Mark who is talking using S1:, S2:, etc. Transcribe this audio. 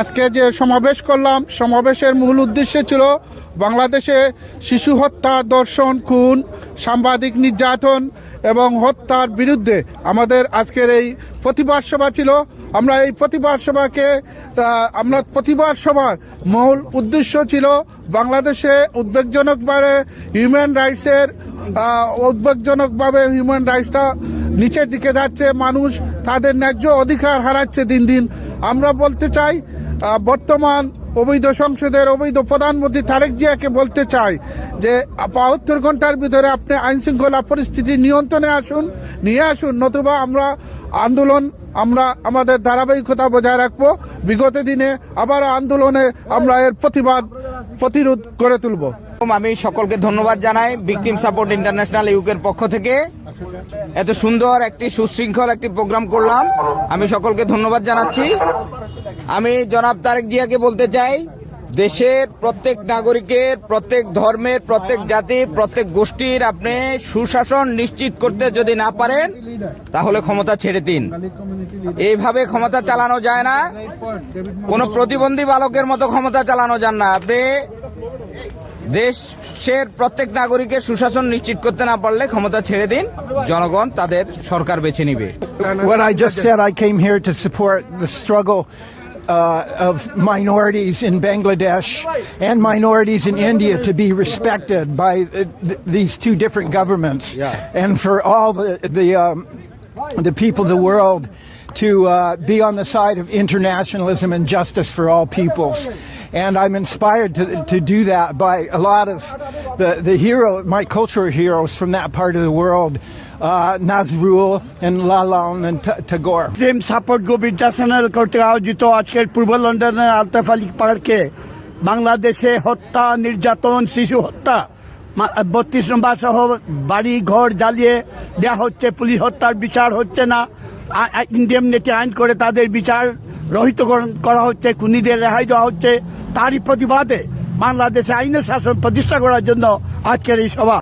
S1: আজকে যে সমাবেশ করলাম, সমাবেশের মূল উদ্দেশ্য ছিল বাংলাদেশে শিশু হত্যা, ধর্ষণ, খুন, সাংবাদিক নির্যাতন এবং হত্যার বিরুদ্ধে আমাদের আজকের এই প্রতিবাদ সভা ছিল। আমরা এই প্রতিবাদ সভার মূল উদ্দেশ্য ছিল বাংলাদেশে উদ্বেগজনকভাবে হিউম্যান রাইটসটা নিচের দিকে যাচ্ছে, মানুষ তাদের ন্যায্য অধিকার হারাচ্ছে দিন দিন। আমরা বলতে চাই, বর্তমান অবৈধ সংসদের অবৈধ প্রধানমন্ত্রী তারেক জিয়াকে বলতে চাই যে ৭২ ঘন্টার ভিতরে আপনি আইন শৃঙ্খলা পরিস্থিতি নিয়ন্ত্রণে নিয়ে আসুন, নতুবা আমরা আমাদের ধারাবাহিকতা বজায় রাখবো। বিগত দিনে আবার আন্দোলনে আমরা এর প্রতিরোধ করে তুলব।
S2: আমি সকলকে ধন্যবাদ জানাই ভিকটিম সাপোর্ট ইন্টারন্যাশনাল ইউকের পক্ষ থেকে। এত সুন্দর একটি সুশৃঙ্খল একটি প্রোগ্রাম করলাম, আমি সকলকে ধন্যবাদ জানাচ্ছি। আমি জনাব তারেক জিয়াকে বলতে চাই, দেশের প্রত্যেক নাগরিকের, প্রত্যেক ধর্মের, প্রত্যেক জাতির, প্রত্যেক গোষ্ঠীর আপনি সুশাসন নিশ্চিত করতে যদি না পারেন তাহলে ক্ষমতা ছেড়ে দিন। এইভাবে ক্ষমতা চালানো যায় না, কোনো প্রতিবন্ধী বালকের মতো ক্ষমতা চালানো যান না। আপনি দেশের প্রত্যেক নাগরিকের সুশাসন নিশ্চিত করতে না পারলে ক্ষমতা ছেড়ে দিন, জনগণ তাদের সরকার বেছে নিবে।
S3: What I just said, I came here to support the struggle of minorities in Bangladesh and minorities in India to be respected by these two different governments, and for all the people of the world to be on the side of internationalism and justice for all peoples. And I'm inspired to do that by a lot of my cultural heroes from that part of the world, Nazrul and Lalan and Tagore.
S4: Victim support group international কর্তৃক আয়োজিত আজকের পূর্ব লন্ডনের আলতাফ আলী পার্কে বাংলাদেশে হত্যা, নির্যাতন, শিশু হত্যা, ৩২ নম্বর সহ বাড়ি ঘর জ্বালিয়ে দেওয়া হচ্ছে, পুলিশ হত্যার বিচার হচ্ছে না, ইন্ডেমনিটি আইন করে তাদের বিচার রহিতকরণ করা হচ্ছে, খুনিদের রেহাই দেওয়া হচ্ছে। তারই প্রতিবাদে বাংলাদেশে আইনের শাসন প্রতিষ্ঠা করার জন্য আজকের এই সভা।